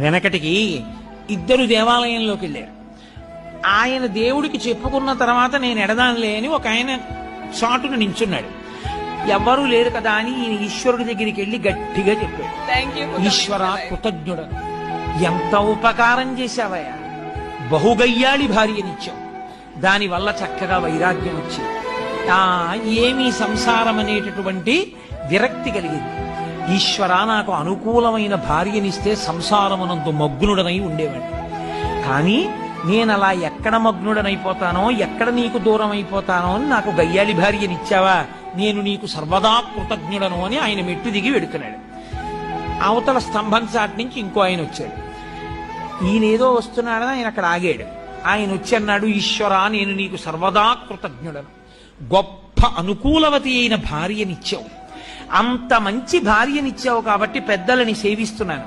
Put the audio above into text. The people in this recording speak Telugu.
వెనకటికి ఇద్దరు దేవాలయంలోకి వెళ్ళారు. ఆయన దేవుడికి చెప్పుకున్న తర్వాత నేను ఎడదానిలే అని ఒక ఆయన చాటును నించున్నాడు. ఎవ్వరూ లేరు కదా అని ఈయన ఈశ్వరుడి దగ్గరికి వెళ్ళి గట్టిగా చెప్పాడు, ఈశ్వర కృతజ్ఞుడను, ఎంత ఉపకారం చేశావయ్యా, బహుగయ్యాళి భార్యనిచ్చావు, దానివల్ల చక్కగా వైరాగ్యం వచ్చింది, ఏమీ సంసారం అనేటటువంటి విరక్తి కలిగింది. ఈశ్వర నాకు అనుకూలమైన భార్యనిస్తే సంసారమునందు మగ్నుడనై ఉండేవాడిని. కానీ నేను అలా ఎక్కడ మగ్నుడనైపోతానో, ఎక్కడ నీకు దూరం అయిపోతానో అని నాకు గయ్యాలి భార్యనిచ్చావా, నేను నీకు సర్వదా కృతజ్ఞుడను అని ఆయన మెట్టు దిగి వెడుతున్నాడు. అవతల స్తంభం చాటి నుంచి ఇంకో ఆయన వచ్చాడు. ఈయనేదో వస్తున్నాడని ఆయన అక్కడ ఆగాడు. ఆయన వచ్చి అన్నాడు, ఈశ్వర నేను నీకు సర్వదా కృతజ్ఞుడను, గొప్ప అనుకూలవతి అయిన భార్యనిచ్చావు, అంత మంచి భార్యనిచ్చావు కాబట్టి పెద్దలని సేవిస్తున్నాను,